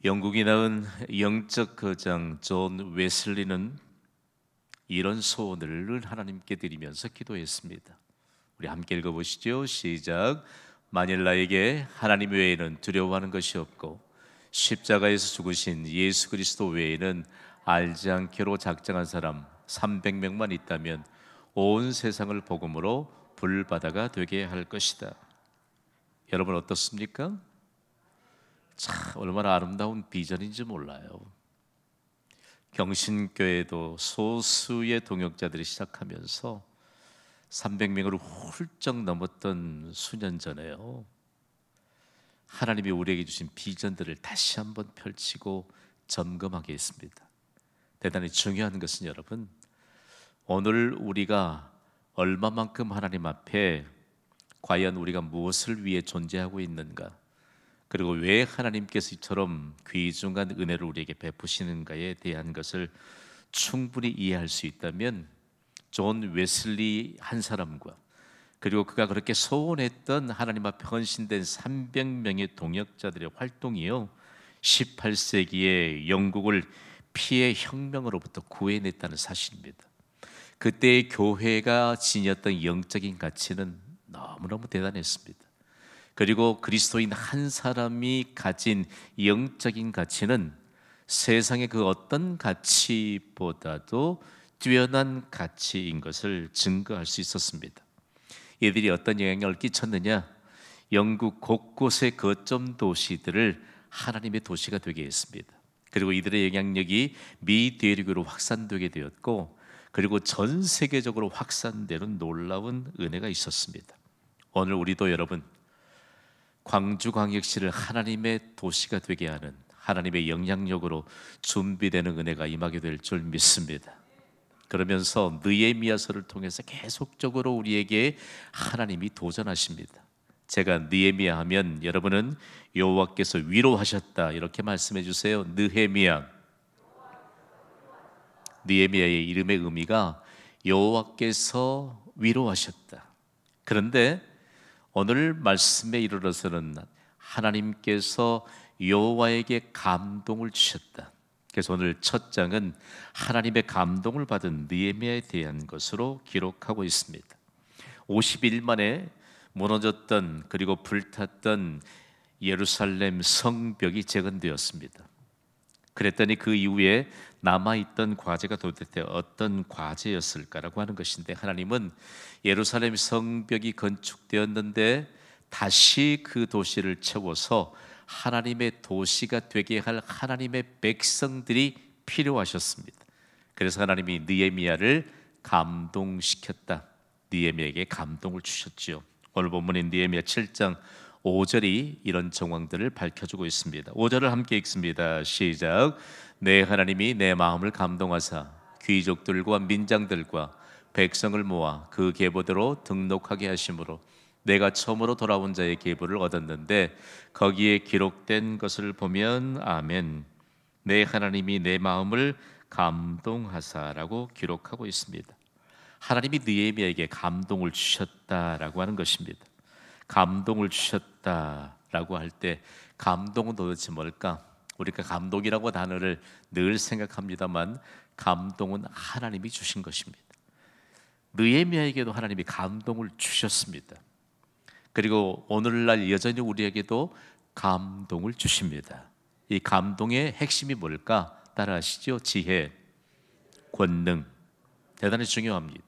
영국이 낳은 영적 거장 존 웨슬리는 이런 소원을 하나님께 드리면서 기도했습니다. 우리 함께 읽어보시죠. 시작. 만일 나에게 하나님 외에는 두려워하는 것이 없고 십자가에서 죽으신 예수 그리스도 외에는 알지 않기로 작정한 사람 300명만 있다면 온 세상을 복음으로 불바다가 되게 할 것이다. 여러분 어떻습니까? 참 얼마나 아름다운 비전인지 몰라요. 경신교회도 소수의 동역자들이 시작하면서 300명으로 훌쩍 넘었던 수년 전에요. 하나님이 우리에게 주신 비전들을 다시 한번 펼치고 점검하게 했습니다. 대단히 중요한 것은 여러분, 오늘 우리가 얼마만큼 하나님 앞에 과연 우리가 무엇을 위해 존재하고 있는가, 그리고 왜 하나님께서 이처럼 귀중한 은혜를 우리에게 베푸시는가에 대한 것을 충분히 이해할 수 있다면 존 웨슬리 한 사람과 그리고 그가 그렇게 소원했던 하나님 앞에 헌신된 300명의 동역자들의 활동이요 18세기의 영국을 피해 혁명으로부터 구해냈다는 사실입니다. 그때의 교회가 지녔던 영적인 가치는 너무너무 대단했습니다. 그리고 그리스도인 한 사람이 가진 영적인 가치는 세상의 그 어떤 가치보다도 뛰어난 가치인 것을 증거할 수 있었습니다. 이들이 어떤 영향력을 끼쳤느냐? 영국 곳곳의 거점 도시들을 하나님의 도시가 되게 했습니다. 그리고 이들의 영향력이 미 대륙으로 확산되게 되었고, 그리고 전 세계적으로 확산되는 놀라운 은혜가 있었습니다. 오늘 우리도 여러분, 광주광역시를 하나님의 도시가 되게 하는 하나님의 영향력으로 준비되는 은혜가 임하게 될 줄 믿습니다. 그러면서 느헤미야서를 통해서 계속적으로 우리에게 하나님이 도전하십니다. 제가 느헤미야 하면 여러분은 여호와께서 위로하셨다 이렇게 말씀해 주세요. 느헤미야의 이름의 의미가 여호와께서 위로하셨다. 그런데 오늘 말씀에 이르러서는 하나님께서 여호와에게 감동을 주셨다. 그래서 오늘 첫 장은 하나님의 감동을 받은 느헤미야에 대한 것으로 기록하고 있습니다. 50일 만에 무너졌던 그리고 불탔던 예루살렘 성벽이 재건되었습니다. 그랬더니 그 이후에 남아있던 과제가 도대체 어떤 과제였을까라고 하는 것인데, 하나님은 예루살렘 성벽이 건축되었는데 다시 그 도시를 채워서 하나님의 도시가 되게 할 하나님의 백성들이 필요하셨습니다. 그래서 하나님이 느헤미야를 감동시켰다. 느헤미야에게 감동을 주셨지요. 오늘 본문인 느헤미야 7장 5절이 이런 정황들을 밝혀주고 있습니다. 5절을 함께 읽습니다. 시작. 내 하나님이 내 마음을 감동하사 귀족들과 민장들과 백성을 모아 그 계보대로 등록하게 하심으로 내가 처음으로 돌아온 자의 계보를 얻었는데 거기에 기록된 것을 보면 아멘. 내 하나님이 내 마음을 감동하사라고 기록하고 있습니다. 하나님이 느헤미야에게 감동을 주셨다라고 하는 것입니다. 감동을 주셨다라고 할 때 감동은 도대체 뭘까? 우리가 감동이라고 단어를 늘 생각합니다만 감동은 하나님이 주신 것입니다. 느헤미야에게도 하나님이 감동을 주셨습니다. 그리고 오늘날 여전히 우리에게도 감동을 주십니다. 이 감동의 핵심이 뭘까? 따라하시죠. 지혜, 권능. 대단히 중요합니다.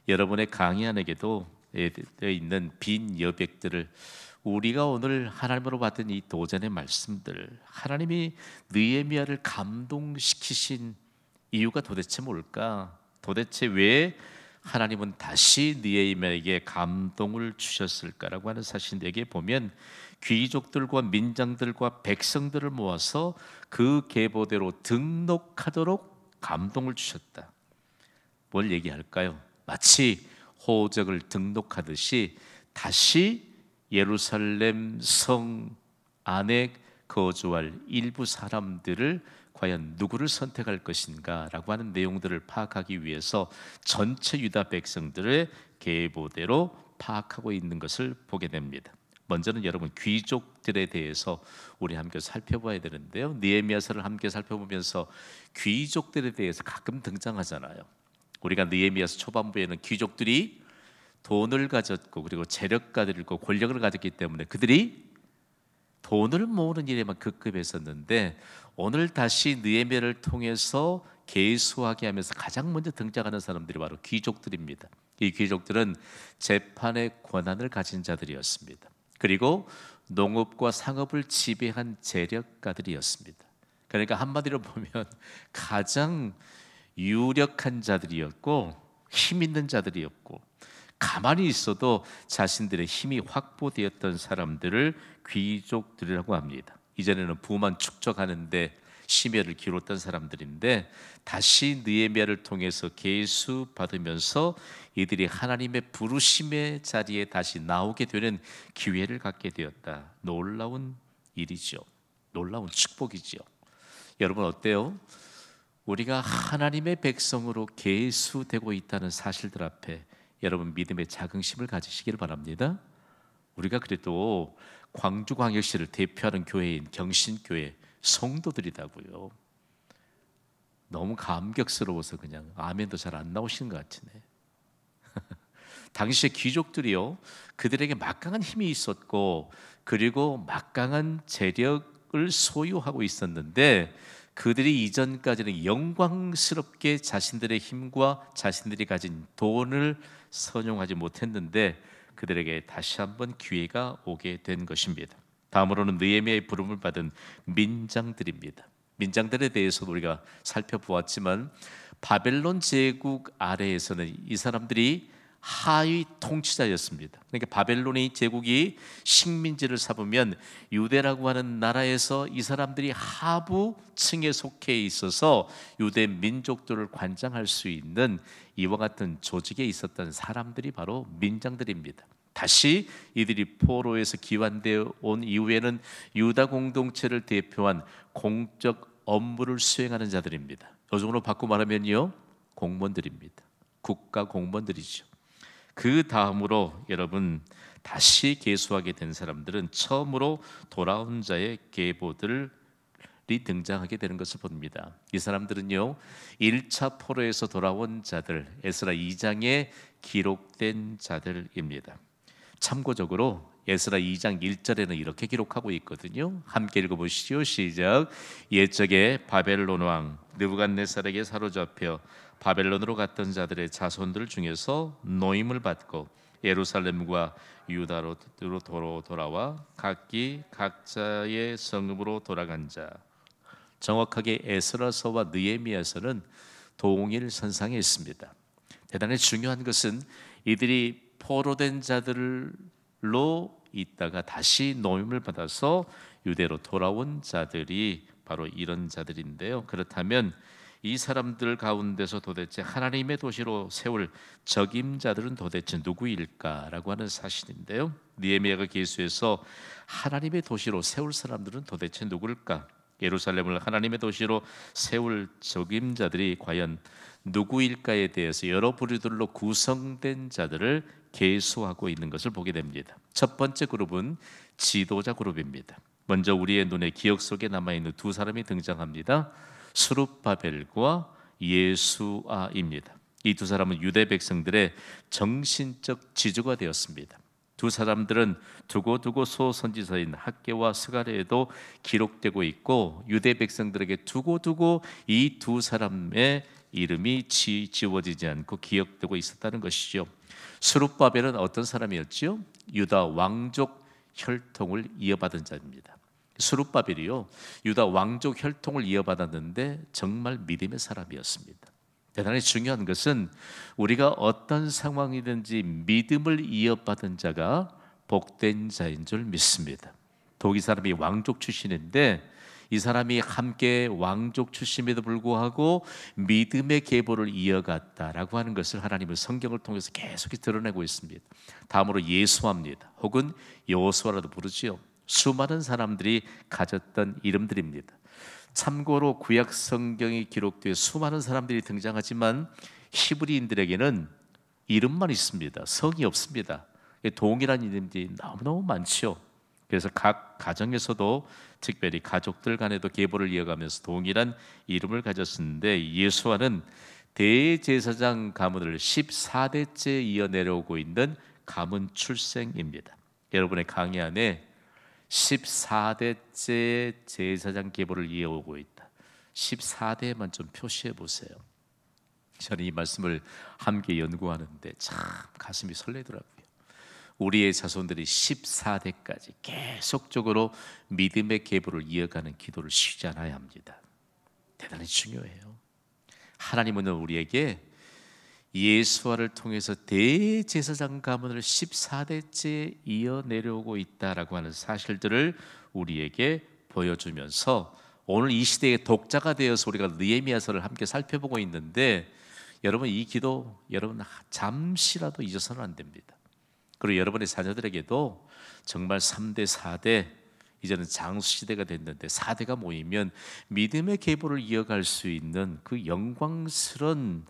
여러분의 강의 안에게도 되어 있는 빈 여백들을 우리가 오늘 하나님으로 받은 이 도전의 말씀들, 하나님이 느헤미야를 감동시키신 이유가 도대체 뭘까? 도대체 왜 하나님은 다시 느헤미야에게 감동을 주셨을까라고 하는 사실에게 보면 귀족들과 민장들과 백성들을 모아서 그 계보대로 등록하도록 감동을 주셨다. 뭘 얘기할까요? 마치 호적을 등록하듯이 다시 예루살렘 성 안에 거주할 일부 사람들을 과연 누구를 선택할 것인가 라고 하는 내용들을 파악하기 위해서 전체 유다 백성들의 계보대로 파악하고 있는 것을 보게 됩니다. 먼저는 여러분 귀족들에 대해서 우리 함께 살펴봐야 되는데요. 느헤미야서를 함께 살펴보면서 귀족들에 대해서 가끔 등장하잖아요. 우리가 느헤미야서 초반부에는 귀족들이 돈을 가졌고 그리고 재력가들이고 권력을 가졌기 때문에 그들이 돈을 모으는 일에만 급급했었는데, 오늘 다시 느헤미야를 통해서 계수하게 하면서 가장 먼저 등장하는 사람들이 바로 귀족들입니다. 이 귀족들은 재판의 권한을 가진 자들이었습니다. 그리고 농업과 상업을 지배한 재력가들이었습니다. 그러니까 한마디로 보면 가장 유력한 자들이었고 힘 있는 자들이었고, 가만히 있어도 자신들의 힘이 확보되었던 사람들을 귀족들이라고 합니다. 이전에는 부만 축적하는데 심혈을 기울였던 사람들인데, 다시 느헤미야를 통해서 계수받으면서 이들이 하나님의 부르심의 자리에 다시 나오게 되는 기회를 갖게 되었다. 놀라운 일이죠. 놀라운 축복이죠. 여러분 어때요? 우리가 하나님의 백성으로 계수되고 있다는 사실들 앞에 여러분 믿음의 자긍심을 가지시길 바랍니다. 우리가 그래도 광주광역시를 대표하는 교회인 경신교회 성도들이다고요. 너무 감격스러워서 그냥 아멘도 잘 안 나오시는 것 같으네. 당시의 귀족들이요, 그들에게 막강한 힘이 있었고 그리고 막강한 재력을 소유하고 있었는데, 그들이 이전까지는 영광스럽게 자신들의 힘과 자신들이 가진 돈을 선용하지 못했는데, 그들에게 다시 한번 기회가 오게 된 것입니다. 다음으로는 느헤미야의 부름을 받은 민장들입니다. 민장들에 대해서 우리가 살펴보았지만, 바벨론 제국 아래에서는 이 사람들이 하위 통치자였습니다. 그러니까 바벨론의 제국이 식민지를 삼으면 유대라고 하는 나라에서 이 사람들이 하부층에 속해 있어서 유대 민족들을 관장할 수 있는 이와 같은 조직에 있었던 사람들이 바로 민장들입니다. 다시 이들이 포로에서 기환되어 온 이후에는 유다 공동체를 대표한 공적 업무를 수행하는 자들입니다. 요즘으로 바꿔 말하면요, 공무원들입니다. 국가 공무원들이죠. 그 다음으로 여러분 다시 계수하게 된 사람들은 처음으로 돌아온 자의 계보들이 등장하게 되는 것을 봅니다. 이 사람들은요, 1차 포로에서 돌아온 자들, 에스라 2장에 기록된 자들입니다. 참고적으로 에스라 2장 1절에는 이렇게 기록하고 있거든요. 함께 읽어보시죠. 시작. 옛적에 바벨론 왕 느부갓네살에게 사로잡혀 바벨론으로 갔던 자들의 자손들 중에서 노임을 받고 예루살렘과 유다로 돌아와 각기 각자의 성읍으로 돌아간 자. 정확하게 에스라서와 느헤미야서는 동일선상에 있습니다. 대단히 중요한 것은 이들이 포로된 자들로 있다가 다시 노임을 받아서 유대로 돌아온 자들이 바로 이런 자들인데요. 그렇다면 이 사람들 가운데서 도대체 하나님의 도시로 세울 적임자들은 도대체 누구일까라고 하는 사실인데요. 느헤미야가 계수해서 하나님의 도시로 세울 사람들은 도대체 누구일까? 예루살렘을 하나님의 도시로 세울 적임자들이 과연 누구일까에 대해서 여러 부류들로 구성된 자들을 계수하고 있는 것을 보게 됩니다. 첫 번째 그룹은 지도자 그룹입니다. 먼저 우리의 눈에 기억 속에 남아있는 두 사람이 등장합니다. 스룹바벨과 예수아입니다. 이 두 사람은 유대 백성들의 정신적 지주가 되었습니다. 두 사람들은 두고두고 소선지서인 학개와 스가랴에도 기록되고 있고, 유대 백성들에게 두고두고 이 두 사람의 이름이 지워지지 않고 기억되고 있었다는 것이죠. 스룹바벨은 어떤 사람이었지요? 유다 왕족 혈통을 이어받은 자입니다. 스룹바벨이요, 유다 왕족 혈통을 이어받았는데 정말 믿음의 사람이었습니다. 대단히 중요한 것은 우리가 어떤 상황이든지 믿음을 이어받은 자가 복된 자인 줄 믿습니다. 독일 사람이 왕족 출신인데 이 사람이 함께 왕족 출신임에도 불구하고 믿음의 계보를 이어갔다라고 하는 것을 하나님의 성경을 통해서 계속 드러내고 있습니다. 다음으로 예수아입니다. 혹은 여호수아라도 부르지요. 수많은 사람들이 가졌던 이름들입니다. 참고로 구약 성경이 기록되어 수많은 사람들이 등장하지만 히브리인들에게는 이름만 있습니다. 성이 없습니다. 동일한 이름들이 너무너무 많죠. 그래서 각 가정에서도 특별히 가족들 간에도 계보를 이어가면서 동일한 이름을 가졌었는데, 예수와는 대제사장 가문을 14대째 이어 내려오고 있는 가문 출생입니다. 여러분의 강의 안에 14대째 제사장 계보를 이어오고 있다, 14대만 좀 표시해 보세요. 저는 이 말씀을 함께 연구하는데 참 가슴이 설레더라고요. 우리의 자손들이 14대까지 계속적으로 믿음의 계보를 이어가는 기도를 쉬지 않아야 합니다. 대단히 중요해요. 하나님은 우리에게 예수와를 통해서 대제사장 가문을 14대째 이어 내려오고 있다라고 하는 사실들을 우리에게 보여주면서 오늘 이 시대의 독자가 되어서 우리가 느헤미야서를 함께 살펴보고 있는데, 여러분 이 기도 여러분 잠시라도 잊어서는 안 됩니다. 그리고 여러분의 자녀들에게도 정말 3대 4대, 이제는 장수시대가 됐는데 4대가 모이면 믿음의 계보를 이어갈 수 있는 그 영광스러운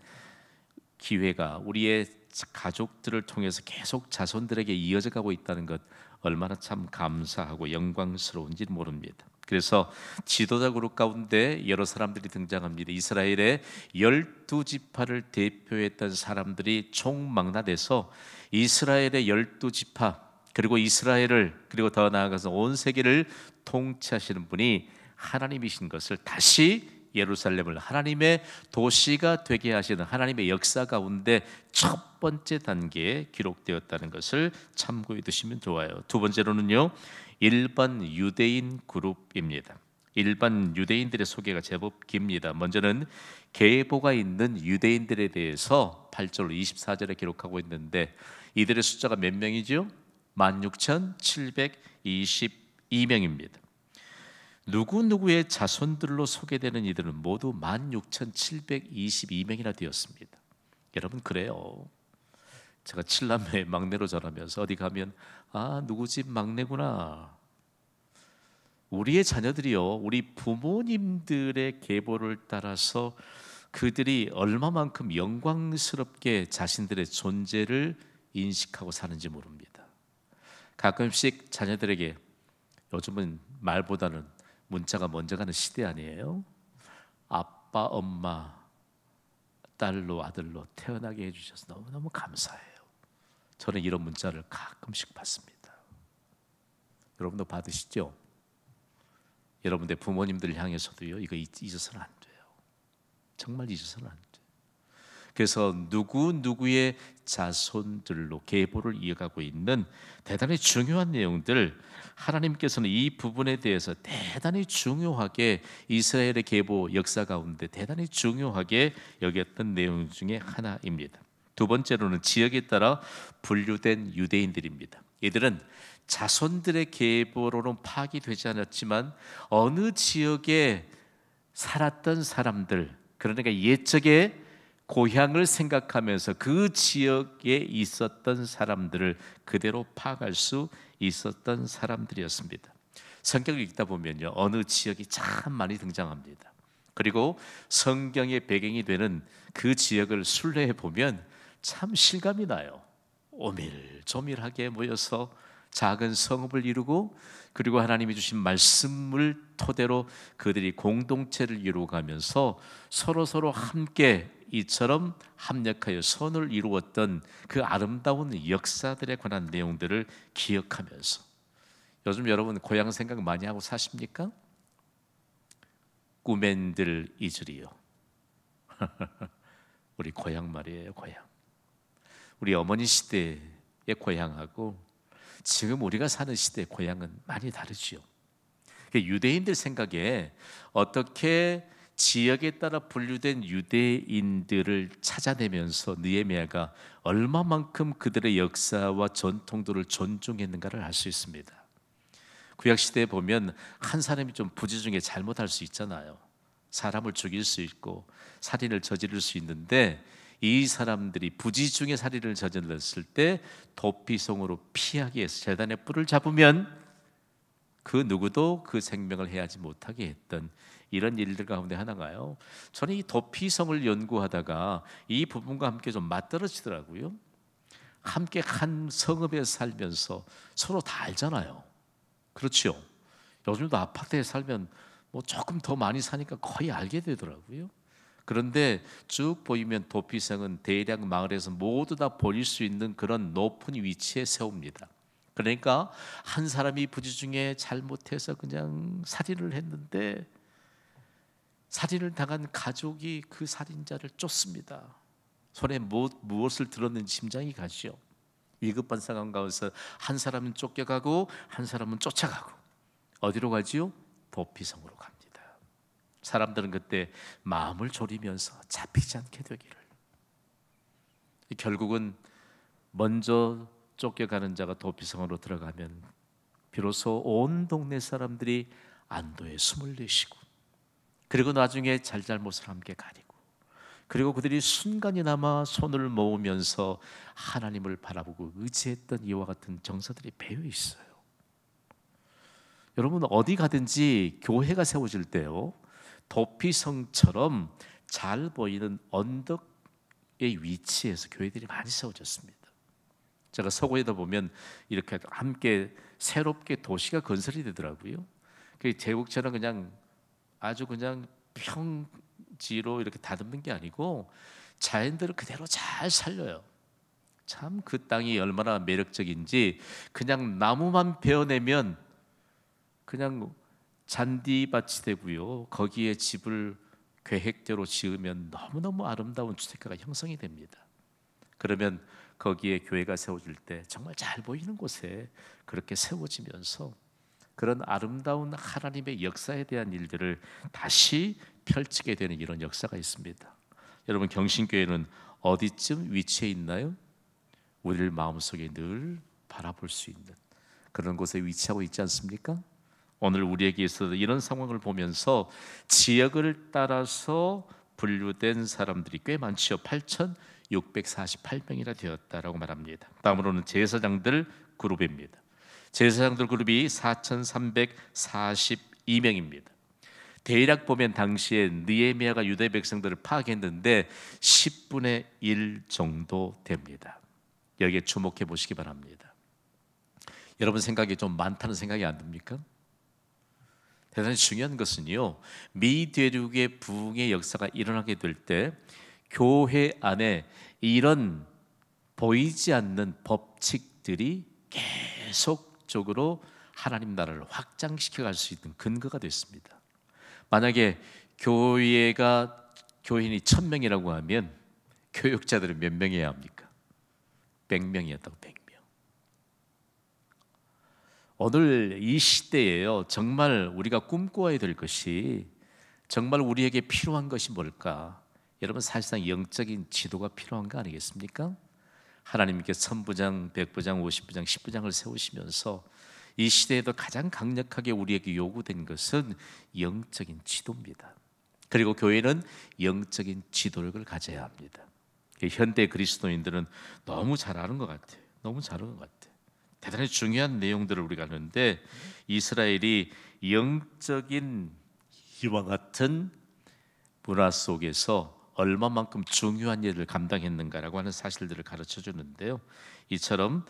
기회가 우리의 가족들을 통해서 계속 자손들에게 이어져 가고 있다는 것, 얼마나 참 감사하고 영광스러운지 모릅니다. 그래서 지도자 그룹 가운데 여러 사람들이 등장합니다. 이스라엘의 12지파를 대표했던 사람들이 총망라돼서 이스라엘의 12지파, 그리고 이스라엘을, 그리고 더 나아가서 온 세계를 통치하시는 분이 하나님이신 것을, 다시 예루살렘을 하나님의 도시가 되게 하시는 하나님의 역사 가운데 첫 번째 단계에 기록되었다는 것을 참고해 두시면 좋아요. 두 번째로는요, 일반 유대인 그룹입니다. 일반 유대인들의 소개가 제법 깁니다. 먼저는 계보가 있는 유대인들에 대해서 8절 24절에 기록하고 있는데, 이들의 숫자가 몇 명이죠? 16,722명입니다. 누구누구의 자손들로 소개되는 이들은 모두 16,722명이나 되었습니다. 여러분 그래요. 제가 7남매 막내로 자라면서 어디 가면 누구 집 막내구나. 우리의 자녀들이요, 우리 부모님들의 계보를 따라서 그들이 얼마만큼 영광스럽게 자신들의 존재를 인식하고 사는지 모릅니다. 가끔씩 자녀들에게, 요즘은 말보다는 문자가 먼저 가는 시대 아니에요? 아빠, 엄마, 딸로 아들로 태어나게 해주셔서 너무너무 감사해요. 저는 이런 문자를 가끔씩 받습니다. 여러분도 받으시죠? 여러분들 부모님들 향해서도요, 이거 잊어서는 안 돼요. 정말 잊어서는 안 돼요. 그래서 누구의 자손들로 계보를 이어가고 있는 대단히 중요한 내용들, 하나님께서는 이 부분에 대해서 대단히 중요하게 이스라엘의 계보 역사 가운데 대단히 중요하게 여겼던 내용 중에 하나입니다. 두 번째로는 지역에 따라 분류된 유대인들입니다. 이들은 자손들의 계보로는 파악이 되지 않았지만 어느 지역에 살았던 사람들, 그러니까 옛적에 고향을 생각하면서 그 지역에 있었던 사람들을 그대로 파악할 수 있었던 사람들이었습니다. 성경을 읽다 보면요, 어느 지역이 참 많이 등장합니다. 그리고 성경의 배경이 되는 그 지역을 순례해 보면 참 실감이 나요. 오밀조밀하게 모여서 작은 성읍을 이루고, 그리고 하나님이 주신 말씀을 토대로 그들이 공동체를 이루어가면서 서로 함께 이처럼 합력하여 선을 이루었던 그 아름다운 역사들에 관한 내용들을 기억하면서, 요즘 여러분 고향 생각 많이 하고 사십니까? 꾸맨들 이슬이요. 우리 고향 말이에요. 고향. 우리 어머니 시대의 고향하고 지금 우리가 사는 시대의 고향은 많이 다르죠. 유대인들 생각에 어떻게 지역에 따라 분류된 유대인들을 찾아내면서 느헤미야가 얼마만큼 그들의 역사와 전통들을 존중했는가를 알 수 있습니다. 구약 시대에 보면 한 사람이 좀 부지 중에 잘못할 수 있잖아요. 사람을 죽일 수 있고 살인을 저지를 수 있는데, 이 사람들이 부지 중에 살인을 저질렀을 때 도피성으로 피하기 위해서 제단의 뿔을 잡으면 그 누구도 그 생명을 해하지 못하게 했던 이런 일들 가운데 하나가요. 저는 이 도피성을 연구하다가 이 부분과 함께 좀 맞떨어지더라고요. 함께 한 성읍에 살면서 서로 다 알잖아요. 그렇죠? 요즘도 아파트에 살면 뭐 조금 더 많이 사니까 거의 알게 되더라고요. 그런데 쭉 보이면 도피성은 대략 마을에서 모두 다 보일 수 있는 그런 높은 위치에 세웁니다. 그러니까 한 사람이 부지 중에 잘못해서 그냥 살인을 했는데 살인을 당한 가족이 그 살인자를 쫓습니다. 손에 무엇을 들었는지 심장이 가죠. 위급한 상황 가운데서 한 사람은 쫓겨가고 한 사람은 쫓아가고 어디로 가지요? 도피성으로 갑니다. 사람들은 그때 마음을 졸이면서 잡히지 않게 되기를. 결국은 먼저 쫓겨가는 자가 도피성으로 들어가면 비로소 온 동네 사람들이 안도의 숨을 내쉬고, 그리고 나중에 잘잘못을 함께 가리고, 그리고 그들이 순간이나마 손을 모으면서 하나님을 바라보고 의지했던 이와 같은 정서들이 배어 있어요. 여러분, 어디 가든지 교회가 세워질 때요, 도피성처럼 잘 보이는 언덕의 위치에서 교회들이 많이 세워졌습니다. 제가 서구에다 보면 이렇게 함께 새롭게 도시가 건설이 되더라고요. 그 제국처럼 그냥 아주 그냥 평지로 이렇게 다듬는 게 아니고 자연들을 그대로 잘 살려요. 참 그 땅이 얼마나 매력적인지, 그냥 나무만 베어내면 그냥 잔디밭이 되고요, 거기에 집을 계획대로 지으면 너무너무 아름다운 주택가가 형성이 됩니다. 그러면 거기에 교회가 세워질 때 정말 잘 보이는 곳에 그렇게 세워지면서 그런 아름다운 하나님의 역사에 대한 일들을 다시 펼치게 되는 이런 역사가 있습니다. 여러분, 경신교회는 어디쯤 위치해 있나요? 우리를 마음속에 늘 바라볼 수 있는 그런 곳에 위치하고 있지 않습니까? 오늘 우리에게 있어서 이런 상황을 보면서 지역을 따라서 분류된 사람들이 꽤 많지요. 8,648명이나 되었다라고 말합니다. 다음으로는 제사장들 그룹입니다. 제사장들 그룹이 4,342명입니다. 대략 보면 당시에 느헤미야가 유대 백성들을 파악했는데 10분의 1 정도 됩니다. 여기에 주목해 보시기 바랍니다. 여러분 생각이 좀 많다는 생각이 안 듭니까? 대단히 중요한 것은요, 미대륙의 부흥의 역사가 일어나게 될 때 교회 안에 이런 보이지 않는 법칙들이 계속적으로 하나님 나라를 확장시켜 갈 수 있는 근거가 됐습니다. 만약에 교인이 1,000명이라고 하면 교육자들은 몇 명이어야 합니까? 100명이었다고. 100명. 오늘 이 시대에요, 정말 우리가 꿈꿔야 될 것이, 정말 우리에게 필요한 것이 뭘까? 여러분, 사실상 영적인 지도가 필요한 거 아니겠습니까? 하나님께서 천부장, 백부장, 50부장, 10부장을 세우시면서 이 시대에도 가장 강력하게 우리에게 요구된 것은 영적인 지도입니다. 그리고 교회는 영적인 지도력을 가져야 합니다. 현대 그리스도인들은 너무 잘 아는 것 같아요. 너무 잘 아는 것 같아요. 대단히 중요한 내용들을 우리가 하는데, 이스라엘이 영적인 이와 같은 문화 속에서 얼마만큼 중요한 일을 감당했는가라고 하는 사실들을 가르쳐 주는데요, 이처럼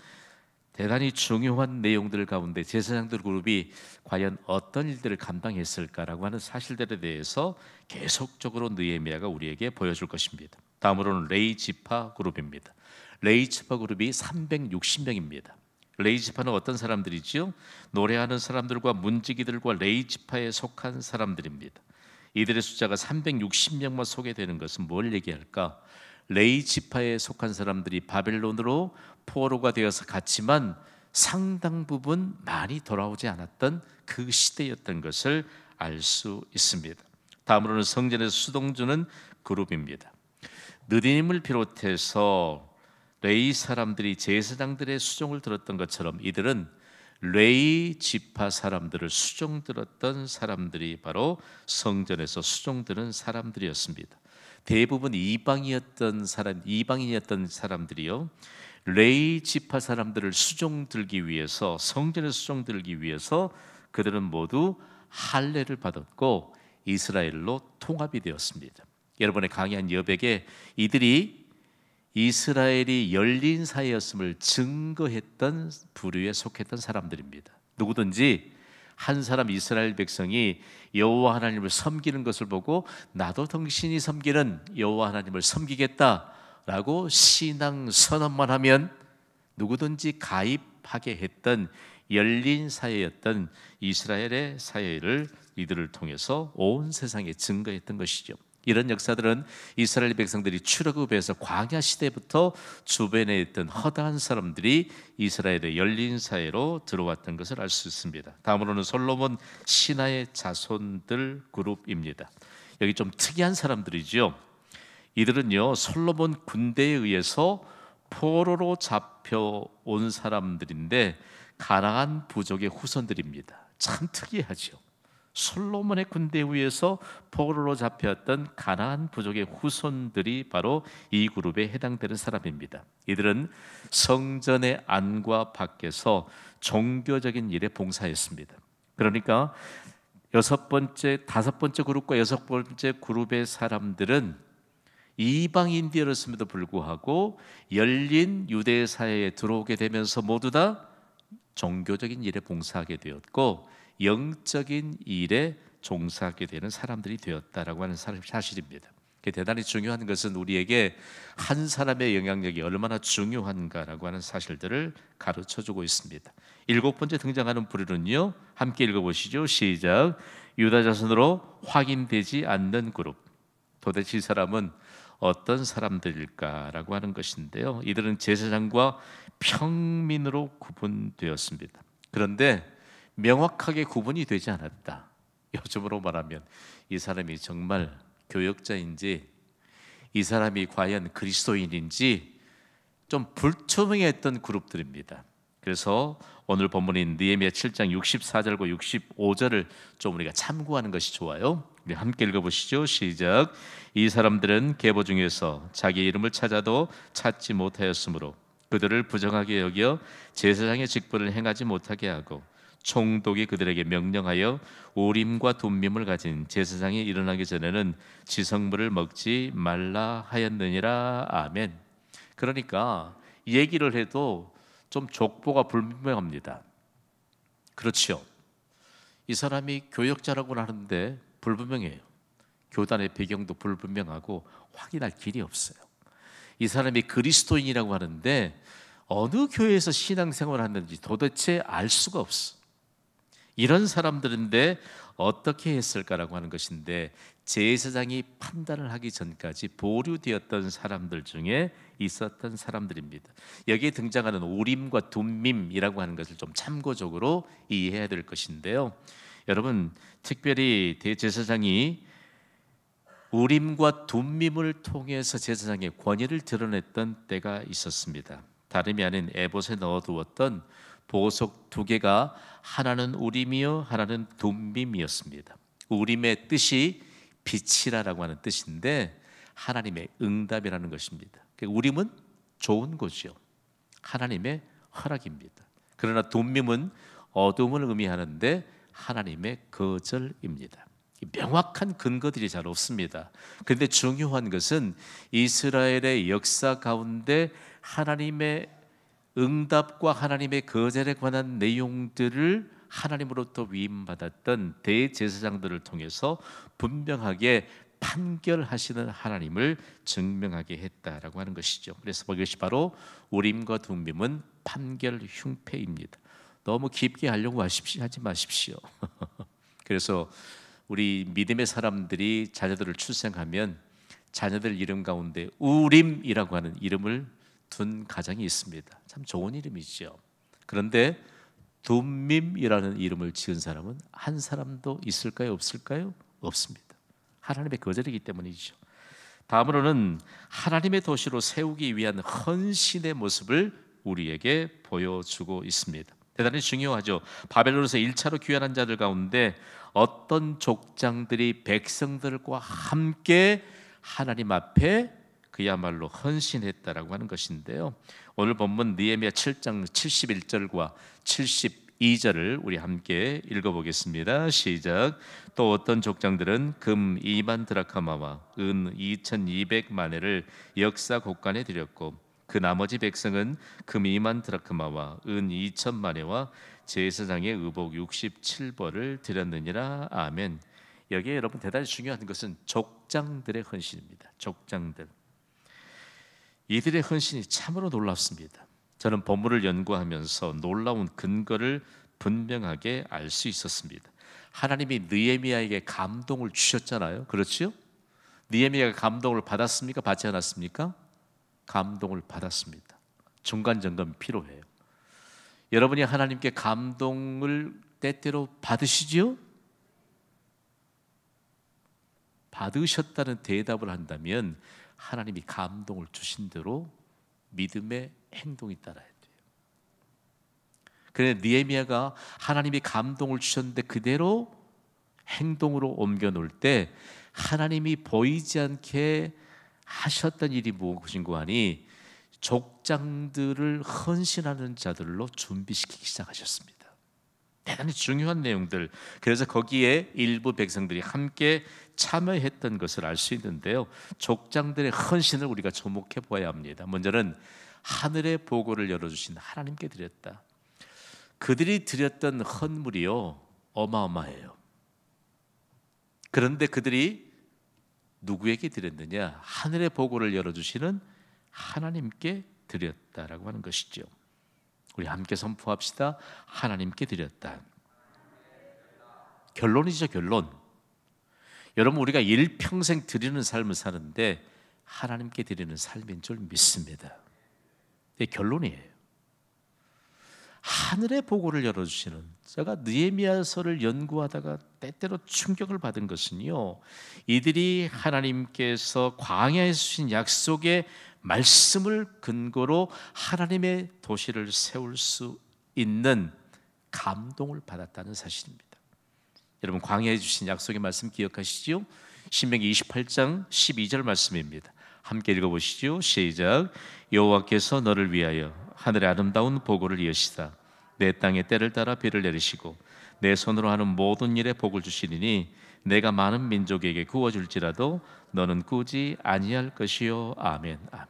대단히 중요한 내용들 가운데 제사장들 그룹이 과연 어떤 일들을 감당했을까라고 하는 사실들에 대해서 계속적으로 느헤미야가 우리에게 보여줄 것입니다. 다음으로는 레위 지파 그룹입니다. 레위 지파 그룹이 360명입니다. 레위 지파는 어떤 사람들이지요? 노래하는 사람들과 문지기들과 레위 지파에 속한 사람들입니다. 이들의 숫자가 360명만 소개되는 것은 뭘 얘기할까? 레위 지파에 속한 사람들이 바벨론으로 포로가 되어서 갔지만 상당 부분 많이 돌아오지 않았던 그 시대였던 것을 알 수 있습니다. 다음으로는 성전에서 수동주는 그룹입니다. 느디님을 비롯해서 레위 사람들이 제사장들의 수종을 들었던 것처럼 이들은 레위 지파 사람들을 수종 들었던 사람들이 바로 성전에서 수종 드는 사람들이었습니다. 대부분 이방인이었던 사람들이요, 레위 지파 사람들을 수종 들기 위해서, 성전에 수종 들기 위해서 그들은 모두 할례를 받았고 이스라엘로 통합이 되었습니다. 여러분의 강의한 여백에 이들이 이스라엘이 열린 사회였음을 증거했던 부류에 속했던 사람들입니다. 누구든지 한 사람 이스라엘 백성이 여호와 하나님을 섬기는 것을 보고 나도 당신이 섬기는 여호와 하나님을 섬기겠다라고 신앙 선언만 하면 누구든지 가입하게 했던 열린 사회였던 이스라엘의 사회를 이들을 통해서 온 세상에 증거했던 것이죠. 이런 역사들은 이스라엘 백성들이 출애굽에서 광야 시대부터 주변에 있던 허다한 사람들이 이스라엘의 열린 사회로 들어왔던 것을 알 수 있습니다. 다음으로는 솔로몬 신하의 자손들 그룹입니다. 여기 좀 특이한 사람들이죠. 이들은요 솔로몬 군대에 의해서 포로로 잡혀온 사람들인데 가나안 부족의 후손들입니다. 참 특이하죠. 솔로몬의 군대에 의해서 포로로 잡혔던 가나안 부족의 후손들이 바로 이 그룹에 해당되는 사람입니다. 이들은 성전의 안과 밖에서 종교적인 일에 봉사했습니다. 그러니까 다섯 번째 그룹과 여섯 번째 그룹의 사람들은 이방인들이었음에도 불구하고 열린 유대 사회에 들어오게 되면서 모두 다 종교적인 일에 봉사하게 되었고 영적인 일에 종사하게 되는 사람들이 되었다라고 하는 사실입니다. 대단히 중요한 것은 우리에게 한 사람의 영향력이 얼마나 중요한가라고 하는 사실들을 가르쳐주고 있습니다. 일곱 번째 등장하는 부류는요, 함께 읽어보시죠. 시작. 유다 자손으로 확인되지 않는 그룹. 도대체 이 사람은 어떤 사람들일까라고 하는 것인데요, 이들은 제사장과 평민으로 구분되었습니다. 그런데 명확하게 구분이 되지 않았다. 요즘으로 말하면 이 사람이 정말 교역자인지 이 사람이 과연 그리스도인인지 좀 불투명했던 그룹들입니다. 그래서 오늘 본문인 느헤미야 7장 64절과 65절을 좀 우리가 참고하는 것이 좋아요. 우리 함께 읽어보시죠. 시작. 이 사람들은 계보 중에서 자기 이름을 찾아도 찾지 못하였으므로 그들을 부정하게 여겨 제사장의 직분을 행하지 못하게 하고 총독이 그들에게 명령하여 우림과 둠밈을 가진 제사장이 일어나기 전에는 지성물을 먹지 말라 하였느니라. 아멘. 그러니까 얘기를 해도 좀 족보가 불분명합니다. 그렇죠. 이 사람이 교역자라고 하는데 불분명해요. 교단의 배경도 불분명하고 확인할 길이 없어요. 이 사람이 그리스도인이라고 하는데 어느 교회에서 신앙생활을 하는지 도대체 알 수가 없어. 이런 사람들인데 어떻게 했을까라고 하는 것인데, 제사장이 판단을 하기 전까지 보류되었던 사람들 중에 있었던 사람들입니다. 여기에 등장하는 우림과 둠밈이라고 하는 것을 좀 참고적으로 이해해야 될 것인데요, 여러분, 특별히 대제사장이 우림과 둠밈을 통해서 제사장의 권위를 드러냈던 때가 있었습니다. 다름이 아닌 에봇에 넣어두었던 보석 두 개가 하나는 우림이요 하나는 둠밈이었습니다. 우림의 뜻이 빛이라고 하는 뜻인데 하나님의 응답이라는 것입니다. 우림은 좋은 거죠. 하나님의 허락입니다. 그러나 둠밈은 어둠을 의미하는데 하나님의 거절입니다. 명확한 근거들이 잘 없습니다. 그런데 중요한 것은 이스라엘의 역사 가운데 하나님의 응답과 하나님의 거절에 관한 내용들을 하나님으로부터 위임받았던 대제사장들을 통해서 분명하게 판결하시는 하나님을 증명하게 했다라고 하는 것이죠. 그래서 이것이 바로 우림과 둠밈은 판결 흉패입니다. 너무 깊게 하려고 하지 마십시오. 그래서 우리 믿음의 사람들이 자녀들을 출생하면 자녀들 이름 가운데 우림이라고 하는 이름을 둔 가정이 있습니다. 참 좋은 이름이죠. 그런데 둠밈이라는 이름을 지은 사람은 한 사람도 있을까요? 없을까요? 없습니다. 하나님의 거절이기 때문이죠. 다음으로는 하나님의 도시로 세우기 위한 헌신의 모습을 우리에게 보여주고 있습니다. 대단히 중요하죠. 바벨론에서 1차로 귀환한 자들 가운데 어떤 족장들이 백성들과 함께 하나님 앞에 그야말로 헌신했다라고 하는 것인데요, 오늘 본문 느헤미야 7장 71절과 52절을 우리 함께 읽어보겠습니다. 시작. 또 어떤 족장들은 금 2만 드라카마와 은 2200마네를 역사 곳간에 드렸고 그 나머지 백성은 금 2만 드라크마와 은 2000마네와 제사장의 의복 67벌을 드렸느니라. 아멘. 여기에 여러분 대단히 중요한 것은 족장들의 헌신입니다. 족장들, 이들의 헌신이 참으로 놀랍습니다. 저는 본문을 연구하면서 놀라운 근거를 분명하게 알 수 있었습니다. 하나님이 느헤미야에게 감동을 주셨잖아요. 그렇죠? 느헤미야가 감동을 받았습니까? 받지 않았습니까? 감동을 받았습니다. 중간 점검이 필요해요. 여러분이 하나님께 감동을 때때로 받으시지요? 받으셨다는 대답을 한다면 하나님이 감동을 주신 대로 믿음의 행동이 따라야 돼요. 그런데 느헤미야가 하나님이 감동을 주셨는데 그대로 행동으로 옮겨 놓을 때 하나님이 보이지 않게 하셨던 일이 무엇인고 하니 족장들을 헌신하는 자들로 준비시키기 시작하셨습니다. 대단히 중요한 내용들. 그래서 거기에 일부 백성들이 함께 참여했던 것을 알 수 있는데요. 족장들의 헌신을 우리가 주목해 보아야 합니다. 먼저는 하늘의 보고를 열어주신 하나님께 드렸다. 그들이 드렸던 헌물이요 어마어마해요. 그런데 그들이 누구에게 드렸느냐? 하늘의 보고를 열어주시는 하나님께 드렸다라고 하는 것이죠. 우리 함께 선포합시다. 하나님께 드렸다. 결론이죠, 결론. 여러분, 우리가 일평생 드리는 삶을 사는데 하나님께 드리는 삶인 줄 믿습니다. 이게 결론이에요. 하늘의 보고를 열어주시는, 제가 느헤미야서를 연구하다가 때때로 충격을 받은 것은요, 이들이 하나님께서 광야에 주신 약속의 말씀을 근거로 하나님의 도시를 세울 수 있는 감동을 받았다는 사실입니다. 여러분, 광야에 주신 약속의 말씀 기억하시죠? 신명기 28장 12절 말씀입니다. 함께 읽어보시죠. 시작. 여호와께서 너를 위하여 하늘의 아름다운 보고를 여시사 내 땅에 때를 따라 비를 내리시고 내 손으로 하는 모든 일에 복을 주시리니 내가 많은 민족에게 구워줄지라도 너는 꾸지 아니할 것이요. 아멘. 아멘.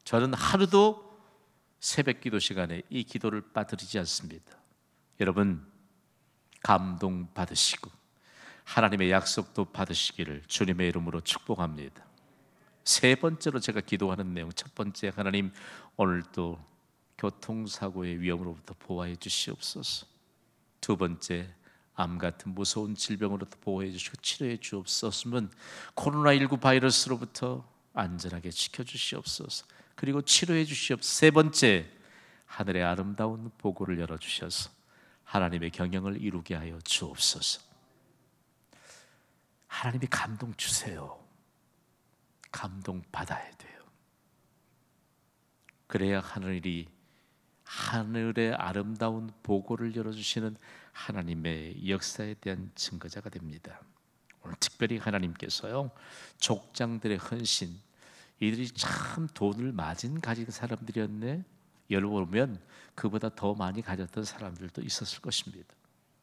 저는 하루도 새벽 기도 시간에 이 기도를 빠뜨리지 않습니다. 여러분, 감동 받으시고 하나님의 약속도 받으시기를 주님의 이름으로 축복합니다. 세 번째로 제가 기도하는 내용, 첫 번째, 하나님 오늘도 교통사고의 위험으로부터 보호해 주시옵소서. 두 번째, 암 같은 무서운 질병으로부터 보호해 주시고 치료해 주옵소서면 코로나19 바이러스로부터 안전하게 지켜주시옵소서. 그리고 치료해 주시옵소서. 세 번째, 하늘의 아름다운 보고를 열어주셔서 하나님의 경영을 이루게 하여 주옵소서. 하나님이 감동 주세요. 감동 받아야 돼요. 그래야 하늘의 아름다운 보고를 열어주시는 하나님의 역사에 대한 증거자가 됩니다. 오늘 특별히 하나님께서요, 족장들의 헌신, 이들이 참 돈을 마진 가진 사람들이었네. 열어보면 그보다 더 많이 가졌던 사람들도 있었을 것입니다.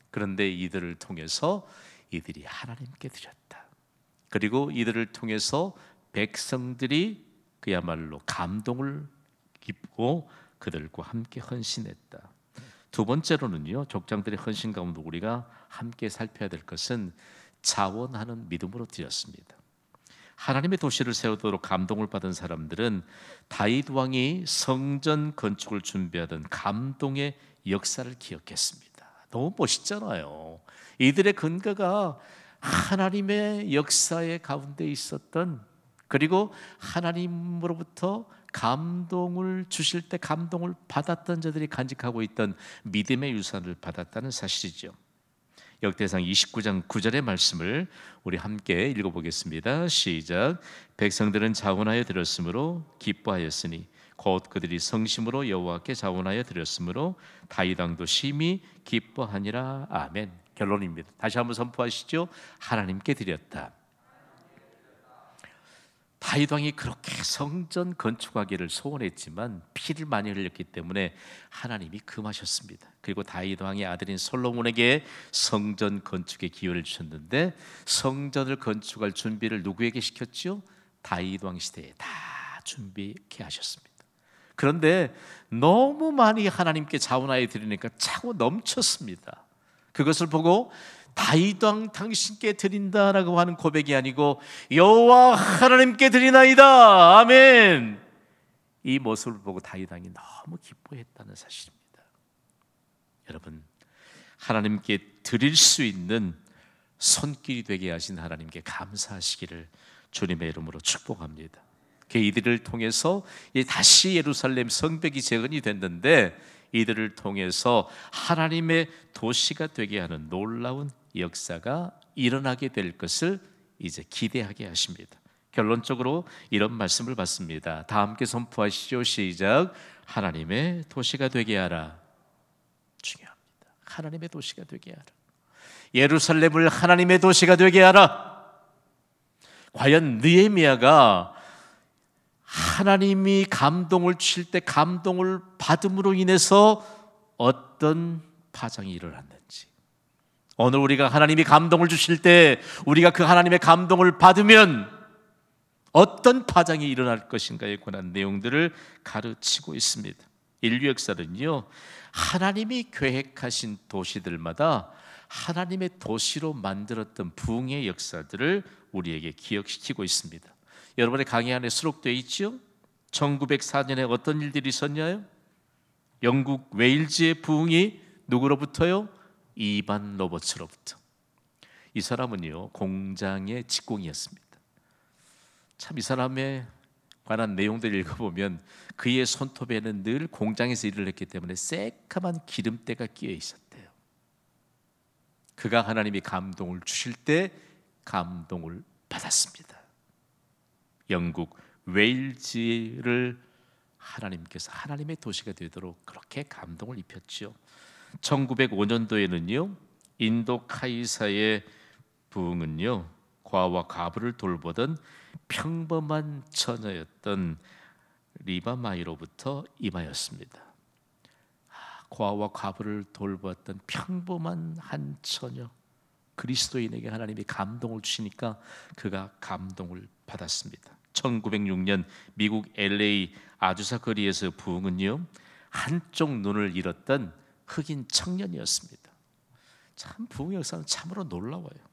그런데 이들을 통해서 이들이 하나님께 드렸다. 그리고 이들을 통해서 백성들이 그야말로 감동을 입고 그들과 함께 헌신했다. 두 번째로는요, 족장들의 헌신 가운데 우리가 함께 살펴야 될 것은 자원하는 믿음으로 드렸습니다. 하나님의 도시를 세우도록 감동을 받은 사람들은 다윗 왕이 성전 건축을 준비하던 감동의 역사를 기억했습니다. 너무 멋있잖아요. 이들의 근거가 하나님의 역사의 가운데 있었던, 그리고 하나님으로부터 감동을 주실 때 감동을 받았던 자들이 간직하고 있던 믿음의 유산을 받았다는 사실이죠. 역대상 29장 9절의 말씀을 우리 함께 읽어보겠습니다. 시작. 백성들은 자원하여 드렸으므로 기뻐하였으니 곧 그들이 성심으로 여호와께 자원하여 드렸으므로 다윗 왕도 심히 기뻐하니라. 아멘. 결론입니다. 다시 한번 선포하시죠. 하나님께 드렸다. 다윗 왕이 그렇게 성전 건축하기를 소원했지만 피를 많이 흘렸기 때문에 하나님이 금하셨습니다. 그리고 다윗 왕의 아들인 솔로몬에게 성전 건축의 기회를 주셨는데 성전을 건축할 준비를 누구에게 시켰죠? 다윗 왕 시대에 다 준비케 하셨습니다. 그런데 너무 많이 하나님께 자원하여 드리니까 차고 넘쳤습니다. 그것을 보고 다윗 왕 당신께 드린다라고 하는 고백이 아니고 여호와 하나님께 드리나이다, 아멘. 이 모습을 보고 다윗 왕이 너무 기뻐했다는 사실입니다. 여러분, 하나님께 드릴 수 있는 손길이 되게 하신 하나님께 감사하시기를 주님의 이름으로 축복합니다. 이들을 통해서 다시 예루살렘 성벽이 재건이 됐는데 이들을 통해서 하나님의 도시가 되게 하는 놀라운 역사가 일어나게 될 것을 이제 기대하게 하십니다. 결론적으로 이런 말씀을 받습니다. 다 함께 선포하시죠. 시작. 하나님의 도시가 되게 하라. 중요합니다. 하나님의 도시가 되게 하라. 예루살렘을 하나님의 도시가 되게 하라. 과연 느헤미야가 하나님이 감동을 주실 때 감동을 받음으로 인해서 어떤 파장이 일어났는지, 오늘 우리가 하나님이 감동을 주실 때 우리가 그 하나님의 감동을 받으면 어떤 파장이 일어날 것인가에 관한 내용들을 가르치고 있습니다. 인류 역사는요, 하나님이 계획하신 도시들마다 하나님의 도시로 만들었던 부흥의 역사들을 우리에게 기억시키고 있습니다. 여러분의 강의 안에 수록되어 있죠? 1904년에 어떤 일들이 있었냐요? 영국 웨일즈의 부흥이 누구로부터요? 이반 로버츠로부터. 이 사람은요, 공장의 직공이었습니다. 참 이 사람에 관한 내용들을 읽어보면 그의 손톱에는 늘 공장에서 일을 했기 때문에 새까만 기름때가 끼어 있었대요. 그가 하나님이 감동을 주실 때 감동을 받았습니다. 영국 웨일즈를 하나님께서 하나님의 도시가 되도록 그렇게 감동을 입혔죠. 1905년도에는요, 인도 카이사의 부흥은요, 과와 과부를 돌보던 평범한 처녀였던 리바마이로부터 임하였습니다. 과와 과부를 돌보았던 평범한 한 처녀, 그리스도인에게 하나님이 감동을 주시니까 그가 감동을 받았습니다. 1906년 미국 LA 아주사 거리에서 부흥은요, 한쪽 눈을 잃었던 흑인 청년이었습니다. 참 부흥 역사는 참으로 놀라워요.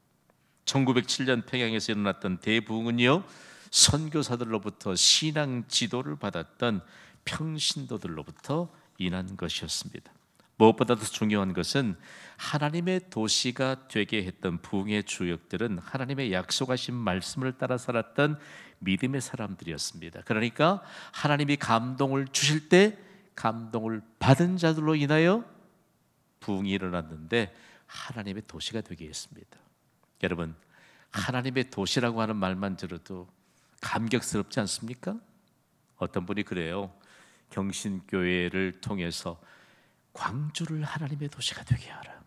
1907년 평양에서 일어났던 대부흥은요, 선교사들로부터 신앙 지도를 받았던 평신도들로부터 인한 것이었습니다. 무엇보다도 중요한 것은 하나님의 도시가 되게 했던 부흥의 주역들은 하나님의 약속하신 말씀을 따라 살았던 믿음의 사람들이었습니다. 그러니까 하나님이 감동을 주실 때 감동을 받은 자들로 인하여 부흥이 일어났는데 하나님의 도시가 되게 했습니다. 여러분, 하나님의 도시라고 하는 말만 들어도 감격스럽지 않습니까? 어떤 분이 그래요. 경신교회를 통해서 광주를 하나님의 도시가 되게 하라.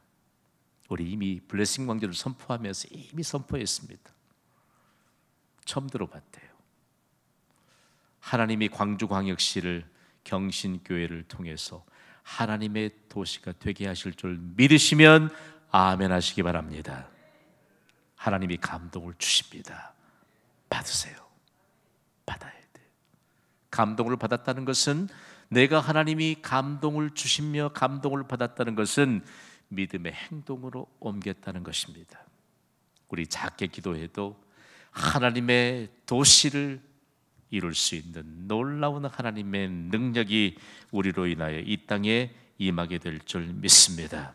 우리 이미 블레싱 광주를 선포하면서 이미 선포했습니다. 처음 들어봤대요. 하나님이 광주광역시를 경신교회를 통해서 하나님의 도시가 되게 하실 줄 믿으시면 아멘 하시기 바랍니다. 하나님이 감동을 주십니다. 받으세요. 받아야 돼. 감동을 받았다는 것은, 내가 하나님이 감동을 주시며 감동을 받았다는 것은 믿음의 행동으로 옮겼다는 것입니다. 우리 작게 기도해도 하나님의 도시를 이룰 수 있는 놀라운 하나님의 능력이 우리로 인하여 이 땅에 임하게 될 줄 믿습니다.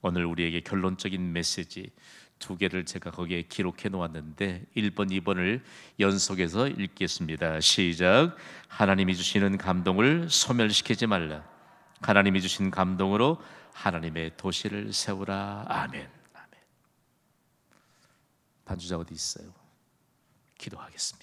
오늘 우리에게 결론적인 메시지 두 개를 제가 거기에 기록해 놓았는데 1번, 2번을 연속해서 읽겠습니다. 시작. 하나님이 주시는 감동을 소멸시키지 말라. 하나님이 주신 감동으로 하나님의 도시를 세우라. 아멘. 아멘. 반주자 어디 있어요? 기도하겠습니다.